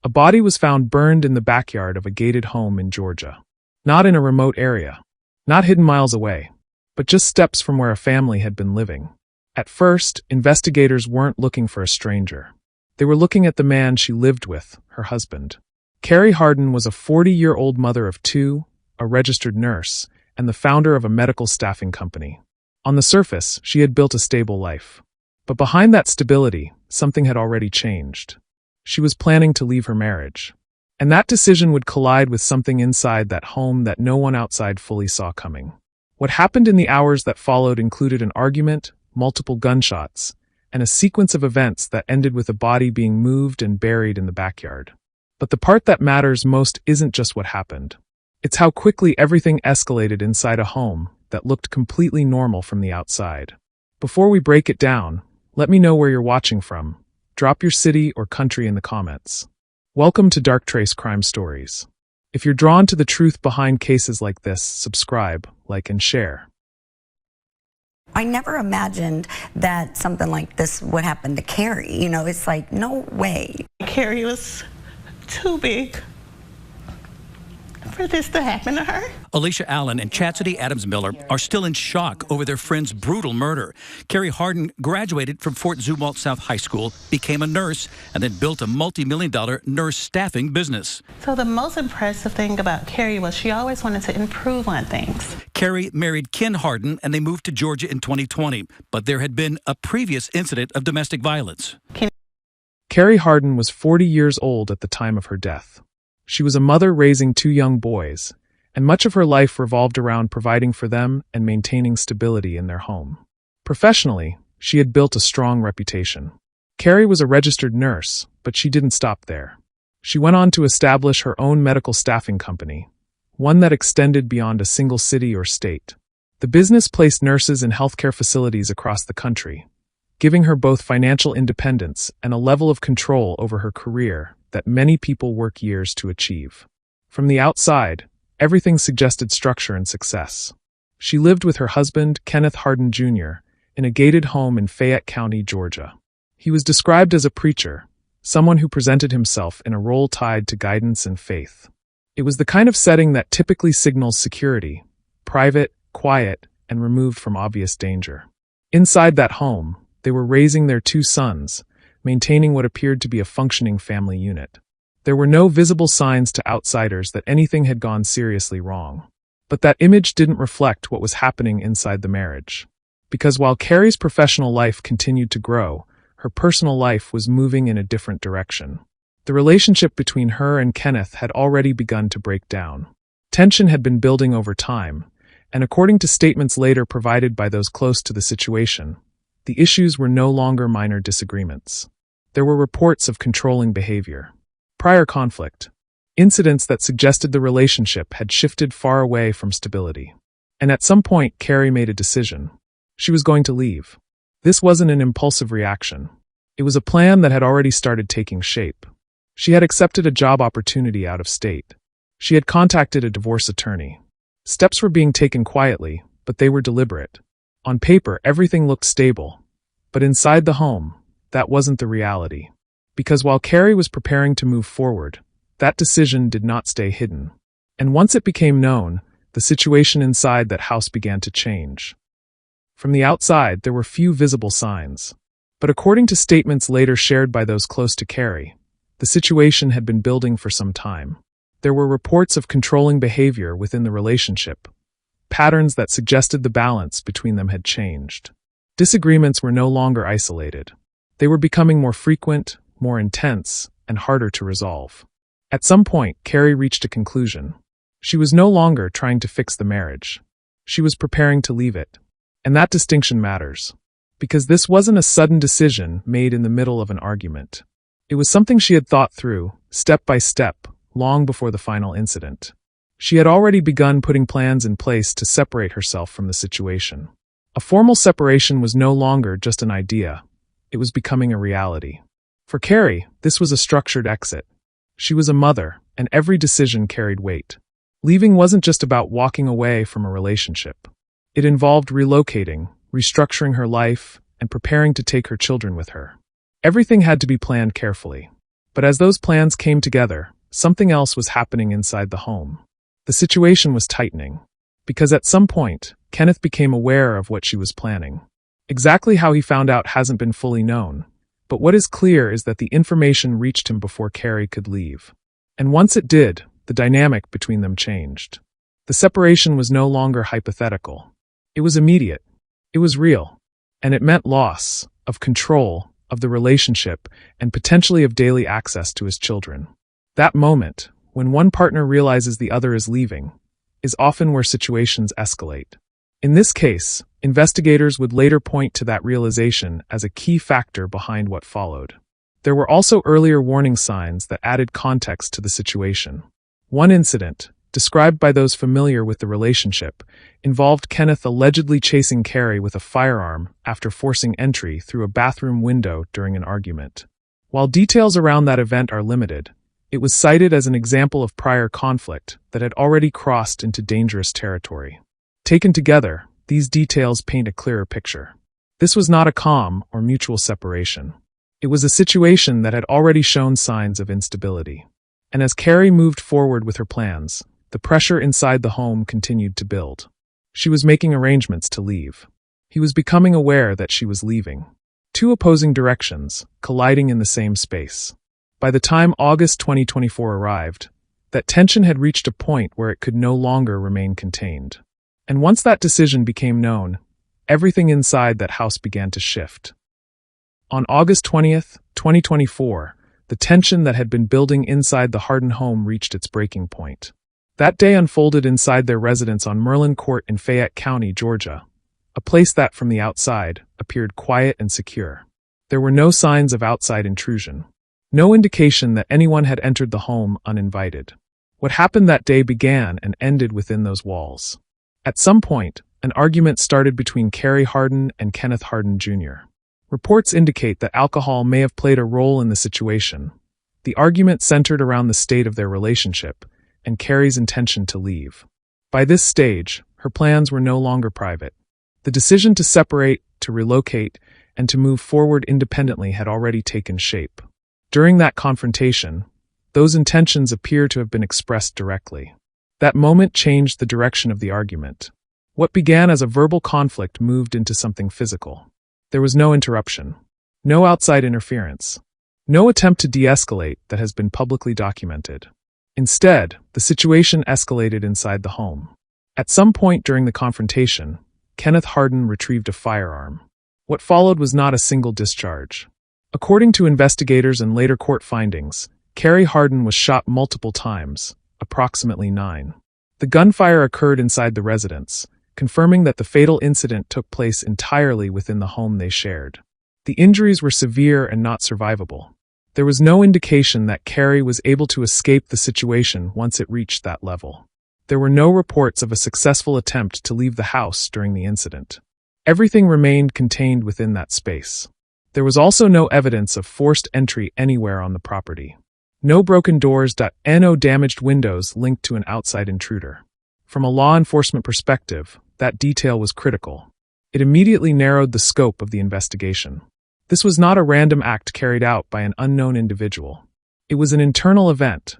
A body was found burned in the backyard of a gated home in Georgia. Not in a remote area. Not hidden miles away. But just steps from where a family had been living. At first, investigators weren't looking for a stranger. They were looking at the man she lived with, her husband. Carrie Hardin was a 40-year-old mother of two, a registered nurse, and the founder of a medical staffing company. On the surface, she had built a stable life. But behind that stability, something had already changed. She was planning to leave her marriage. And that decision would collide with something inside that home that no one outside fully saw coming. What happened in the hours that followed included an argument, multiple gunshots, and a sequence of events that ended with a body being moved and buried in the backyard. But the part that matters most isn't just what happened. It's how quickly everything escalated inside a home that looked completely normal from the outside. Before we break it down, let me know where you're watching from. Drop your city or country in the comments. Welcome to Dark Trace Crime Stories. If you're drawn to the truth behind cases like this, subscribe, like, and share. I never imagined that something like this would happen to Carrie. It's like, no way. Carrie was too big for this to happen to her. Alicia Allen and Chastity Adams Miller are still in shock over their friend's brutal murder. Carrie Hardin graduated from Fort Zumwalt South High School, became a nurse, and then built a multi-million-dollar nurse staffing business. So the most impressive thing about Carrie was she always wanted to improve on things. Carrie married Ken Hardin, and they moved to Georgia in 2020. But there had been a previous incident of domestic violence. Carrie Hardin was 40 years old at the time of her death. She was a mother raising two young boys, and much of her life revolved around providing for them and maintaining stability in their home. Professionally, she had built a strong reputation. Carrie was a registered nurse, but she didn't stop there. She went on to establish her own medical staffing company, one that extended beyond a single city or state. The business placed nurses in healthcare facilities across the country, giving her both financial independence and a level of control over her career that many people work years to achieve. From the outside, everything suggested structure and success. She lived with her husband, Kenneth Hardin Jr., in a gated home in Fayette County, Georgia. He was described as a preacher, someone who presented himself in a role tied to guidance and faith. It was the kind of setting that typically signals security, private, quiet, and removed from obvious danger. Inside that home, they were raising their two sons, maintaining what appeared to be a functioning family unit. There were no visible signs to outsiders that anything had gone seriously wrong. But that image didn't reflect what was happening inside the marriage. Because while Carrie's professional life continued to grow, her personal life was moving in a different direction. The relationship between her and Kenneth had already begun to break down. Tension had been building over time, and according to statements later provided by those close to the situation, the issues were no longer minor disagreements. There were reports of controlling behavior, prior conflict, incidents that suggested the relationship had shifted far away from stability. And at some point, Carrie made a decision. She was going to leave. This wasn't an impulsive reaction. It was a plan that had already started taking shape. She had accepted a job opportunity out of state. She had contacted a divorce attorney. Steps were being taken quietly, but they were deliberate. On paper, everything looked stable. But inside the home, that wasn't the reality. Because while Carrie was preparing to move forward, that decision did not stay hidden. And once it became known, the situation inside that house began to change. From the outside, there were few visible signs. But according to statements later shared by those close to Carrie, the situation had been building for some time. There were reports of controlling behavior within the relationship, patterns that suggested the balance between them had changed. Disagreements were no longer isolated. They were becoming more frequent, more intense, and harder to resolve. At some point, Carrie reached a conclusion. She was no longer trying to fix the marriage. She was preparing to leave it. And that distinction matters. Because this wasn't a sudden decision made in the middle of an argument. It was something she had thought through, step by step, long before the final incident. She had already begun putting plans in place to separate herself from the situation. A formal separation was no longer just an idea. It was becoming a reality. For Carrie, this was a structured exit. She was a mother, and every decision carried weight. Leaving wasn't just about walking away from a relationship. It involved relocating, restructuring her life, and preparing to take her children with her. Everything had to be planned carefully. But as those plans came together, something else was happening inside the home. The situation was tightening, because at some point, Kenneth became aware of what she was planning. Exactly how he found out hasn't been fully known, but what is clear is that the information reached him before Carrie could leave. And once it did, the dynamic between them changed. The separation was no longer hypothetical. It was immediate. It was real. And it meant loss of control of the relationship and potentially of daily access to his children. That moment, when one partner realizes the other is leaving, is often where situations escalate. In this case, investigators would later point to that realization as a key factor behind what followed. There were also earlier warning signs that added context to the situation. One incident, described by those familiar with the relationship, involved Kenneth allegedly chasing Carrie with a firearm after forcing entry through a bathroom window during an argument. While details around that event are limited, it was cited as an example of prior conflict that had already crossed into dangerous territory. Taken together, these details paint a clearer picture. This was not a calm or mutual separation. It was a situation that had already shown signs of instability. And as Carrie moved forward with her plans, the pressure inside the home continued to build. She was making arrangements to leave. He was becoming aware that she was leaving. Two opposing directions, colliding in the same space. By the time August 2024 arrived, that tension had reached a point where it could no longer remain contained. And once that decision became known, everything inside that house began to shift. On August 20th, 2024, the tension that had been building inside the Harden home reached its breaking point. That day unfolded inside their residence on Merlin Court in Fayette County, Georgia, a place that from the outside appeared quiet and secure. There were no signs of outside intrusion, no indication that anyone had entered the home uninvited. What happened that day began and ended within those walls. At some point, an argument started between Carrie Harden and Kenneth Harden Jr. Reports indicate that alcohol may have played a role in the situation. The argument centered around the state of their relationship and Carrie's intention to leave. By this stage, her plans were no longer private. The decision to separate, to relocate, and to move forward independently had already taken shape. During that confrontation, those intentions appear to have been expressed directly. That moment changed the direction of the argument. What began as a verbal conflict moved into something physical. There was no interruption, no outside interference, no attempt to de-escalate that has been publicly documented. Instead, the situation escalated inside the home. At some point during the confrontation, Kenneth Harden retrieved a firearm. What followed was not a single discharge. According to investigators and later court findings, Carrie Harden was shot multiple times, approximately 9. The gunfire occurred inside the residence, confirming that the fatal incident took place entirely within the home they shared. The injuries were severe and not survivable. There was no indication that Carrie was able to escape the situation once it reached that level. There were no reports of a successful attempt to leave the house during the incident. Everything remained contained within that space. There was also no evidence of forced entry anywhere on the property. No broken doors, no damaged windows linked to an outside intruder. From a law enforcement perspective, that detail was critical. It immediately narrowed the scope of the investigation. This was not a random act carried out by an unknown individual. It was an internal event,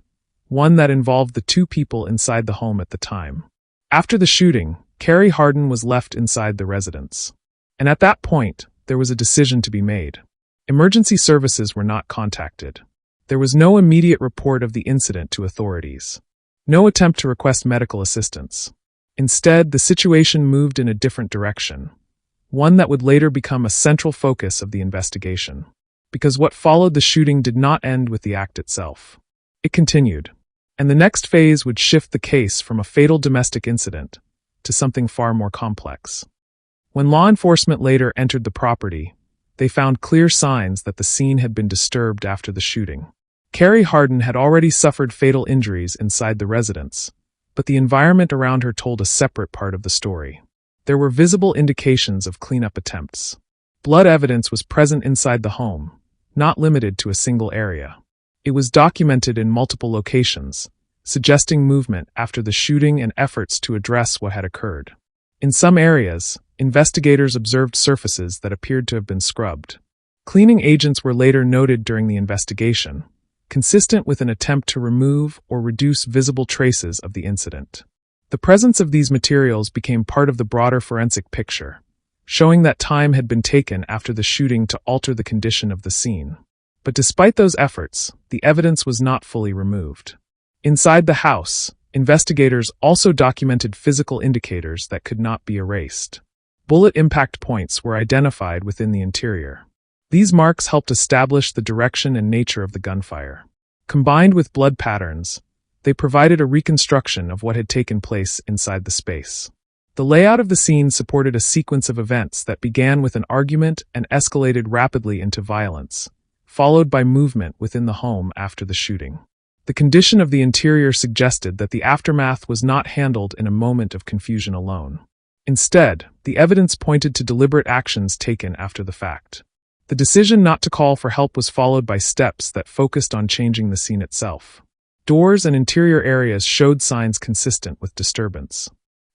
one that involved the two people inside the home at the time. After the shooting, Carrie Harden was left inside the residence. And at that point, there was a decision to be made. Emergency services were not contacted. There was no immediate report of the incident to authorities. No attempt to request medical assistance. Instead, the situation moved in a different direction, one that would later become a central focus of the investigation. Because what followed the shooting did not end with the act itself. It continued, and the next phase would shift the case from a fatal domestic incident to something far more complex. When law enforcement later entered the property, they found clear signs that the scene had been disturbed after the shooting. Carrie Harden had already suffered fatal injuries inside the residence, but the environment around her told a separate part of the story. There were visible indications of cleanup attempts. Blood evidence was present inside the home, not limited to a single area. It was documented in multiple locations, suggesting movement after the shooting and efforts to address what had occurred. In some areas, investigators observed surfaces that appeared to have been scrubbed. Cleaning agents were later noted during the investigation, consistent with an attempt to remove or reduce visible traces of the incident. The presence of these materials became part of the broader forensic picture, showing that time had been taken after the shooting to alter the condition of the scene. But despite those efforts, the evidence was not fully removed. Inside the house, investigators also documented physical indicators that could not be erased. Bullet impact points were identified within the interior. These marks helped establish the direction and nature of the gunfire. Combined with blood patterns, they provided a reconstruction of what had taken place inside the space. The layout of the scene supported a sequence of events that began with an argument and escalated rapidly into violence, followed by movement within the home after the shooting. The condition of the interior suggested that the aftermath was not handled in a moment of confusion alone. Instead, the evidence pointed to deliberate actions taken after the fact. The decision not to call for help was followed by steps that focused on changing the scene itself. Doors and interior areas showed signs consistent with disturbance.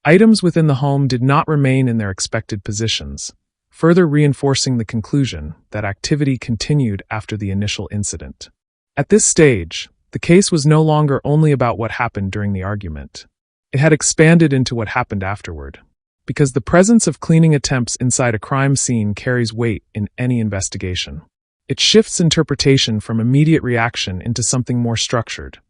Items within the home did not remain in their expected positions, further reinforcing the conclusion that activity continued after the initial incident. At this stage, the case was no longer only about what happened during the argument. It had expanded into what happened afterward. Because the presence of cleaning attempts inside a crime scene carries weight in any investigation. It shifts interpretation from immediate reaction into something more structured,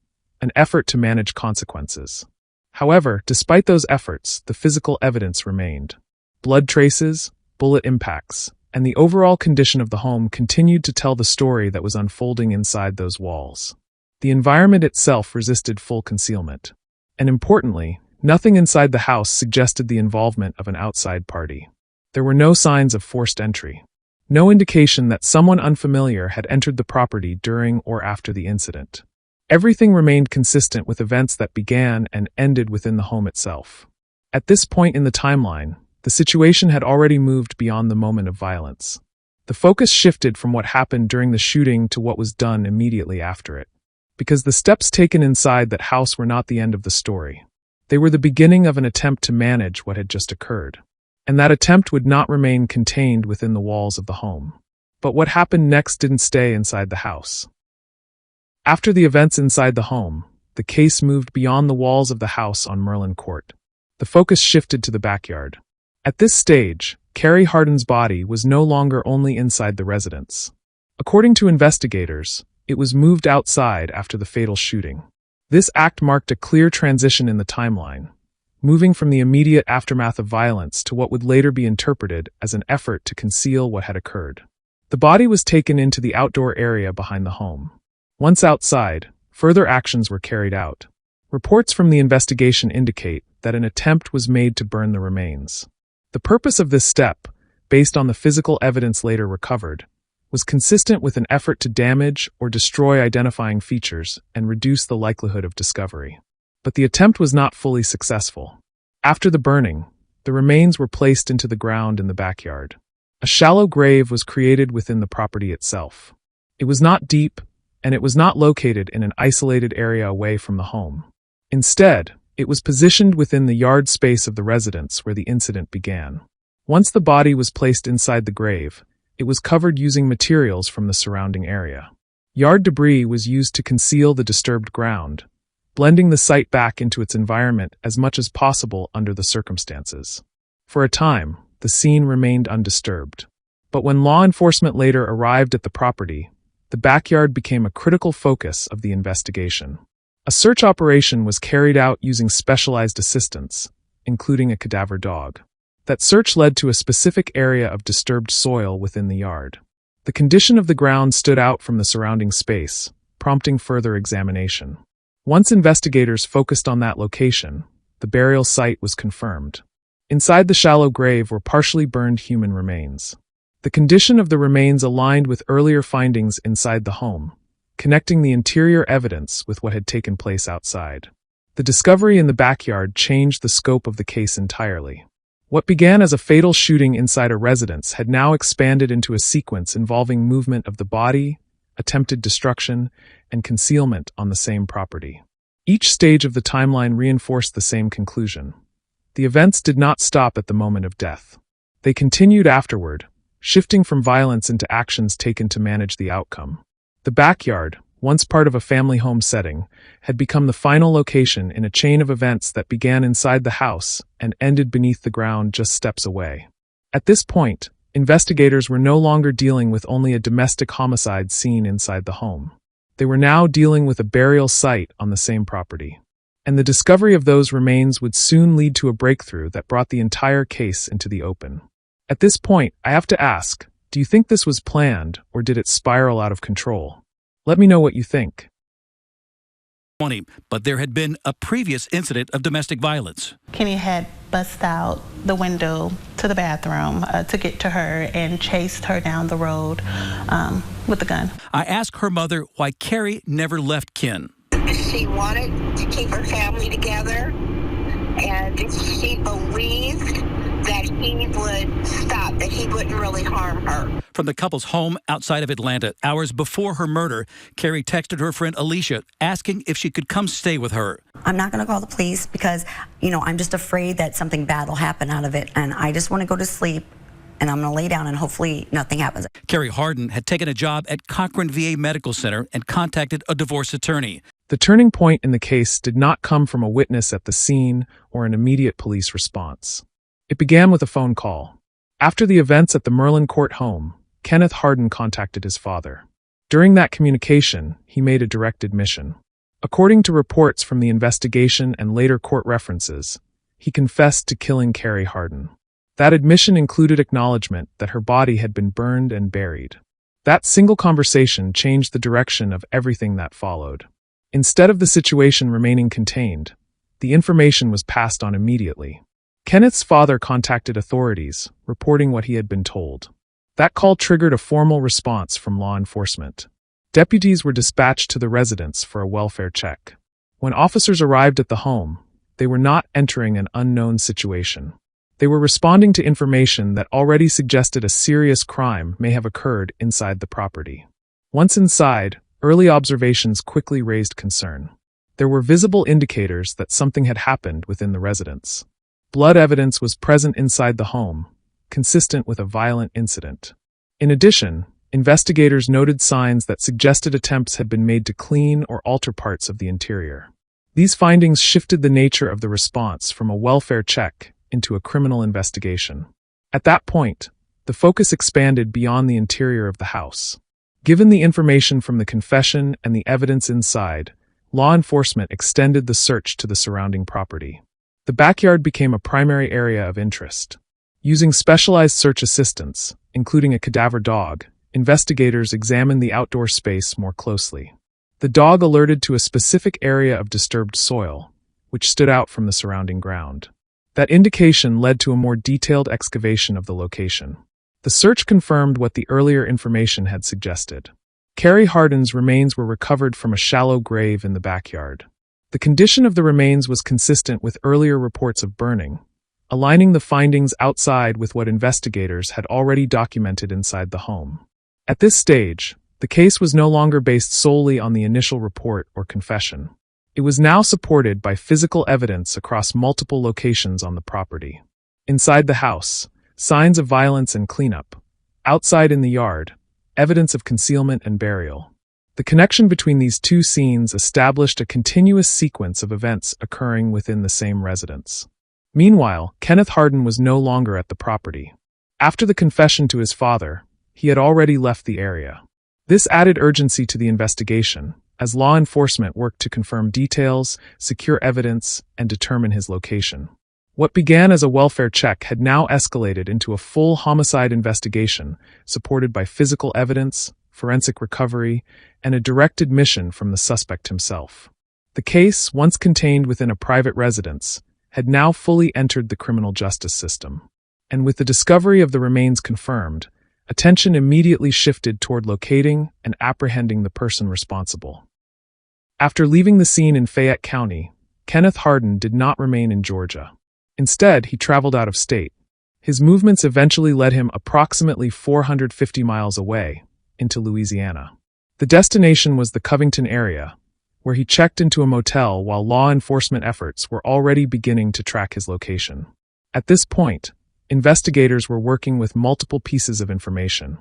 an effort to manage consequences. However, despite those efforts, the physical evidence remained. Blood traces, bullet impacts, and the overall condition of the home continued to tell the story that was unfolding inside those walls. The environment itself resisted full concealment. And importantly, nothing inside the house suggested the involvement of an outside party. There were no signs of forced entry. No indication that someone unfamiliar had entered the property during or after the incident. Everything remained consistent with events that began and ended within the home itself. At this point in the timeline, the situation had already moved beyond the moment of violence. The focus shifted from what happened during the shooting to what was done immediately after it. Because the steps taken inside that house were not the end of the story. They were the beginning of an attempt to manage what had just occurred. And that attempt would not remain contained within the walls of the home. But what happened next didn't stay inside the house. After the events inside the home, the case moved beyond the walls of the house on Merlin Court. The focus shifted to the backyard. At this stage, Carrie Hardin's body was no longer only inside the residence. According to investigators, it was moved outside after the fatal shooting. This act marked a clear transition in the timeline, moving from the immediate aftermath of violence to what would later be interpreted as an effort to conceal what had occurred. The body was taken into the outdoor area behind the home. Once outside, further actions were carried out. Reports from the investigation indicate that an attempt was made to burn the remains. The purpose of this step, based on the physical evidence later recovered, was consistent with an effort to damage or destroy identifying features and reduce the likelihood of discovery. But the attempt was not fully successful. After the burning, the remains were placed into the ground in the backyard. A shallow grave was created within the property itself. It was not deep, and it was not located in an isolated area away from the home. Instead, it was positioned within the yard space of the residence where the incident began. Once the body was placed inside the grave, it was covered using materials from the surrounding area. Yard debris was used to conceal the disturbed ground, blending the site back into its environment as much as possible under the circumstances. For a time, the scene remained undisturbed. But when law enforcement later arrived at the property, the backyard became a critical focus of the investigation. A search operation was carried out using specialized assistance, including a cadaver dog. That search led to a specific area of disturbed soil within the yard. The condition of the ground stood out from the surrounding space, prompting further examination. Once investigators focused on that location, the burial site was confirmed. Inside the shallow grave were partially burned human remains. The condition of the remains aligned with earlier findings inside the home, connecting the interior evidence with what had taken place outside. The discovery in the backyard changed the scope of the case entirely. What began as a fatal shooting inside a residence had now expanded into a sequence involving movement of the body, attempted destruction, and concealment on the same property. Each stage of the timeline reinforced the same conclusion. The events did not stop at the moment of death. They continued afterward, shifting from violence into actions taken to manage the outcome. The backyard, once part of a family home setting, had become the final location in a chain of events that began inside the house and ended beneath the ground just steps away. At this point, investigators were no longer dealing with only a domestic homicide scene inside the home. They were now dealing with a burial site on the same property. And the discovery of those remains would soon lead to a breakthrough that brought the entire case into the open. At this point, I have to ask, do you think this was planned, or did it spiral out of control? Let me know what you think. But there had been a previous incident of domestic violence. Kenny had bust out the window to the bathroom to get to her and chased her down the road with a gun. I asked her mother why Carrie never left Ken. She wanted to keep her family together, and she believed that he would stop, that he wouldn't really harm her. From the couple's home outside of Atlanta, hours before her murder, Carrie texted her friend Alicia asking if she could come stay with her. I'm not going to call the police because, I'm just afraid that something bad will happen out of it, and I just want to go to sleep, and I'm going to lay down and hopefully nothing happens. Carrie Harden had taken a job at Cochran VA Medical Center and contacted a divorce attorney. The turning point in the case did not come from a witness at the scene or an immediate police response. It began with a phone call. After the events at the Merlin Court home, Kenneth Harden contacted his father. During that communication, he made a direct admission. According to reports from the investigation and later court references, he confessed to killing Carrie Harden. That admission included acknowledgement that her body had been burned and buried. That single conversation changed the direction of everything that followed. Instead of the situation remaining contained, the information was passed on immediately. Kenneth's father contacted authorities, reporting what he had been told. That call triggered a formal response from law enforcement. Deputies were dispatched to the residence for a welfare check. When officers arrived at the home, they were not entering an unknown situation. They were responding to information that already suggested a serious crime may have occurred inside the property. Once inside, early observations quickly raised concern. There were visible indicators that something had happened within the residence. Blood evidence was present inside the home, consistent with a violent incident. In addition, investigators noted signs that suggested attempts had been made to clean or alter parts of the interior. These findings shifted the nature of the response from a welfare check into a criminal investigation. At that point, the focus expanded beyond the interior of the house. Given the information from the confession and the evidence inside, law enforcement extended the search to the surrounding property. The backyard became a primary area of interest. Using specialized search assistants, including a cadaver dog, investigators examined the outdoor space more closely. The dog alerted to a specific area of disturbed soil, which stood out from the surrounding ground. That indication led to a more detailed excavation of the location. The search confirmed what the earlier information had suggested. Carrie Harden's remains were recovered from a shallow grave in the backyard. The condition of the remains was consistent with earlier reports of burning, aligning the findings outside with what investigators had already documented inside the home. At this stage, the case was no longer based solely on the initial report or confession. It was now supported by physical evidence across multiple locations on the property. Inside the house, signs of violence and cleanup. Outside in the yard, evidence of concealment and burial. The connection between these two scenes established a continuous sequence of events occurring within the same residence. Meanwhile, Kenneth Harden was no longer at the property. After the confession to his father, he had already left the area. This added urgency to the investigation, as law enforcement worked to confirm details, secure evidence, and determine his location. What began as a welfare check had now escalated into a full homicide investigation, supported by physical evidence, forensic recovery, and a direct admission from the suspect himself. The case, once contained within a private residence, had now fully entered the criminal justice system. And with the discovery of the remains confirmed, attention immediately shifted toward locating and apprehending the person responsible. After leaving the scene in Fayette County, Kenneth Harden did not remain in Georgia. Instead, he traveled out of state. His movements eventually led him approximately 450 miles away, into Louisiana. The destination was the Covington area, where he checked into a motel while law enforcement efforts were already beginning to track his location. At this point, investigators were working with multiple pieces of information.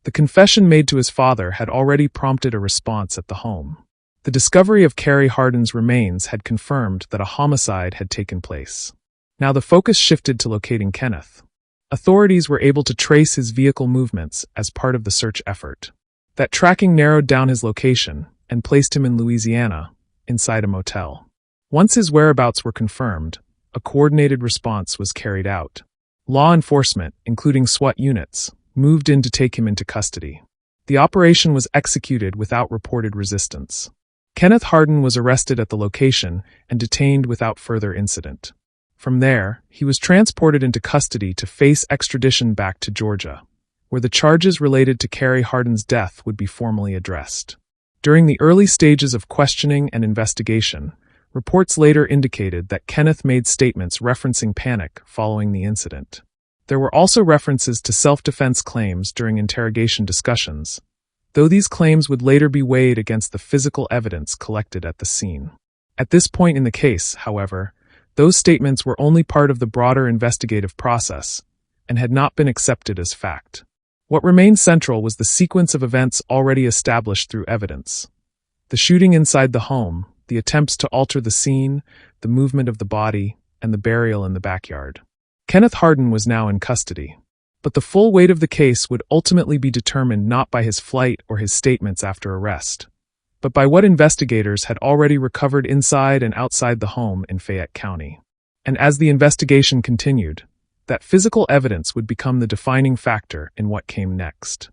The confession made to his father had already prompted a response at the home. The discovery of Carrie Hardin's remains had confirmed that a homicide had taken place. Now the focus shifted to locating Kenneth. Authorities were able to trace his vehicle movements as part of the search effort. That tracking narrowed down his location and placed him in Louisiana, inside a motel. Once his whereabouts were confirmed, a coordinated response was carried out. Law enforcement, including SWAT units, moved in to take him into custody. The operation was executed without reported resistance. Kenneth Hardin was arrested at the location and detained without further incident. From there, he was transported into custody to face extradition back to Georgia, where the charges related to Carrie Hardin's death would be formally addressed. During the early stages of questioning and investigation, reports later indicated that Kenneth made statements referencing panic following the incident. There were also references to self-defense claims during interrogation discussions, though these claims would later be weighed against the physical evidence collected at the scene. At this point in the case, however, those statements were only part of the broader investigative process and had not been accepted as fact. What remained central was the sequence of events already established through evidence. The shooting inside the home, the attempts to alter the scene, the movement of the body, and the burial in the backyard. Kenneth Hardin was now in custody, but the full weight of the case would ultimately be determined not by his flight or his statements after arrest, but by what investigators had already recovered inside and outside the home in Fayette County. And as the investigation continued, that physical evidence would become the defining factor in what came next.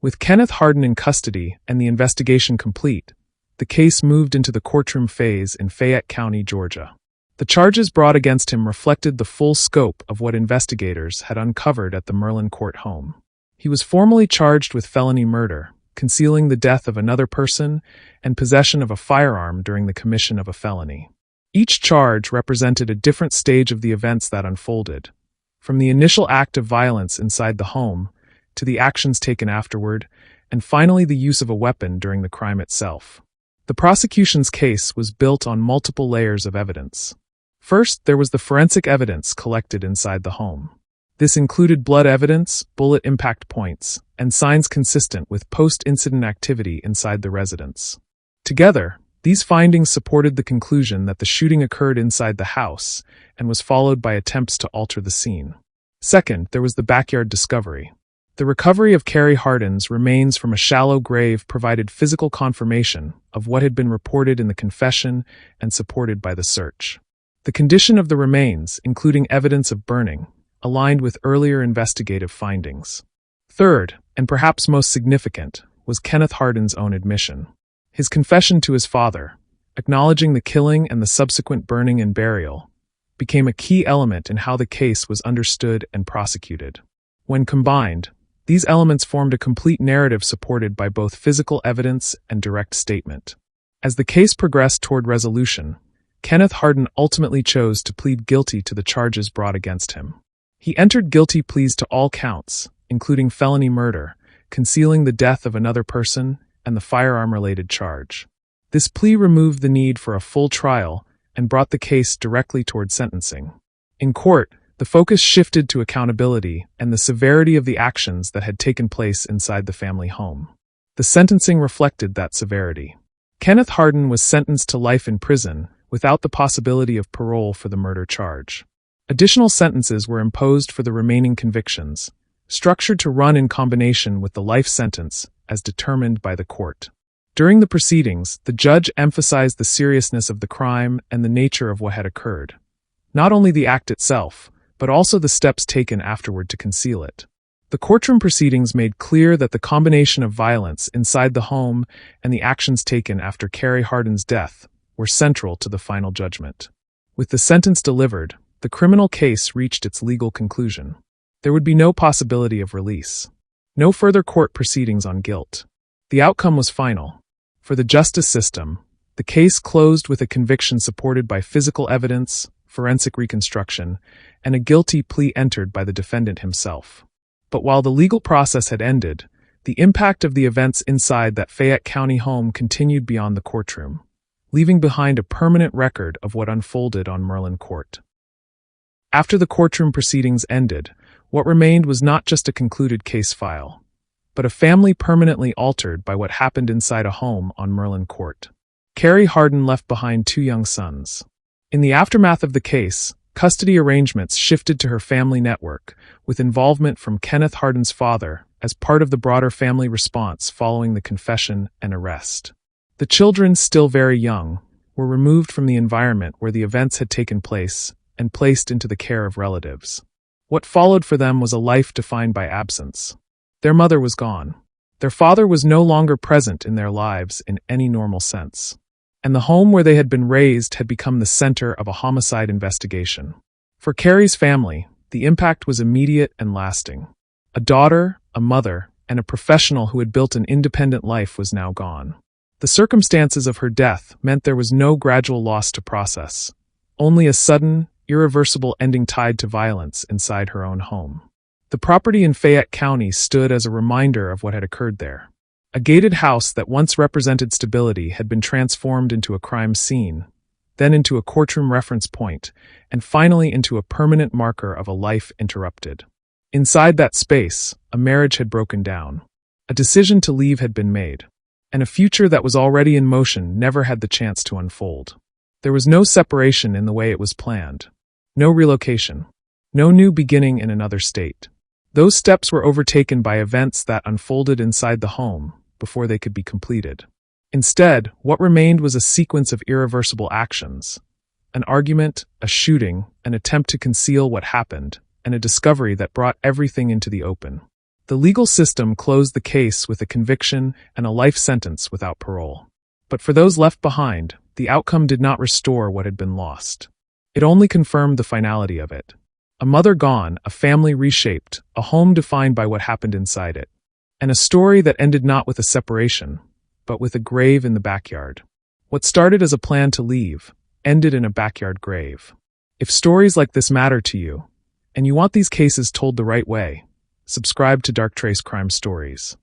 With Kenneth Hardin in custody and the investigation complete, the case moved into the courtroom phase in Fayette County, Georgia. The charges brought against him reflected the full scope of what investigators had uncovered at the Merlin Court home. He was formally charged with felony murder, concealing the death of another person, and possession of a firearm during the commission of a felony. Each charge represented a different stage of the events that unfolded, from the initial act of violence inside the home, to the actions taken afterward, and finally the use of a weapon during the crime itself. The prosecution's case was built on multiple layers of evidence. First, there was the forensic evidence collected inside the home. This included blood evidence, bullet impact points, and signs consistent with post-incident activity inside the residence. Together, these findings supported the conclusion that the shooting occurred inside the house and was followed by attempts to alter the scene. Second, there was the backyard discovery. The recovery of Carrie Hardin's remains from a shallow grave provided physical confirmation of what had been reported in the confession and supported by the search. The condition of the remains, including evidence of burning, aligned with earlier investigative findings. Third, and perhaps most significant, was Kenneth Hardin's own admission. His confession to his father, acknowledging the killing and the subsequent burning and burial, became a key element in how the case was understood and prosecuted. When combined, these elements formed a complete narrative supported by both physical evidence and direct statement. As the case progressed toward resolution, Kenneth Hardin ultimately chose to plead guilty to the charges brought against him. He entered guilty pleas to all counts, including felony murder, concealing the death of another person, and the firearm-related charge. This plea removed the need for a full trial and brought the case directly toward sentencing. In court, the focus shifted to accountability and the severity of the actions that had taken place inside the family home. The sentencing reflected that severity. Kenneth Hardin was sentenced to life in prison without the possibility of parole for the murder charge. Additional sentences were imposed for the remaining convictions, structured to run in combination with the life sentence as determined by the court. During the proceedings, the judge emphasized the seriousness of the crime and the nature of what had occurred. Not only the act itself, but also the steps taken afterward to conceal it. The courtroom proceedings made clear that the combination of violence inside the home and the actions taken after Carrie Hardin's death were central to the final judgment. With the sentence delivered, the criminal case reached its legal conclusion. There would be no possibility of release. No further court proceedings on guilt. The outcome was final. For the justice system, the case closed with a conviction supported by physical evidence, forensic reconstruction, and a guilty plea entered by the defendant himself. But while the legal process had ended, the impact of the events inside that Fayette County home continued beyond the courtroom, leaving behind a permanent record of what unfolded on Merlin Court. After the courtroom proceedings ended, what remained was not just a concluded case file. but a family permanently altered by what happened inside a home on Merlin Court. Carrie Harden left behind 2 young sons. In the aftermath of the case, custody arrangements shifted to her family network, with involvement from Kenneth Harden's father as part of the broader family response following the confession and arrest. The children, still very young, were removed from the environment where the events had taken place and placed into the care of relatives. What followed for them was a life defined by absence. Their mother was gone. Their father was no longer present in their lives in any normal sense. And the home where they had been raised had become the center of a homicide investigation. For Carrie's family, the impact was immediate and lasting. A daughter, a mother, and a professional who had built an independent life was now gone. The circumstances of her death meant there was no gradual loss to process, only a sudden, irreversible ending tied to violence inside her own home. The property in Fayette County stood as a reminder of what had occurred there. A gated house that once represented stability had been transformed into a crime scene, then into a courtroom reference point, and finally into a permanent marker of a life interrupted. Inside that space, a marriage had broken down. A decision to leave had been made, and a future that was already in motion never had the chance to unfold. There was no separation in the way it was planned. No relocation. No new beginning in another state. Those steps were overtaken by events that unfolded inside the home before they could be completed. Instead, what remained was a sequence of irreversible actions. An argument, a shooting, an attempt to conceal what happened, and a discovery that brought everything into the open. The legal system closed the case with a conviction and a life sentence without parole. But for those left behind, the outcome did not restore what had been lost. It only confirmed the finality of it. A mother gone, a family reshaped, a home defined by what happened inside it. And a story that ended not with a separation, but with a grave in the backyard. What started as a plan to leave, ended in a backyard grave. If stories like this matter to you, and you want these cases told the right way, subscribe to Dark Trace Crime Stories.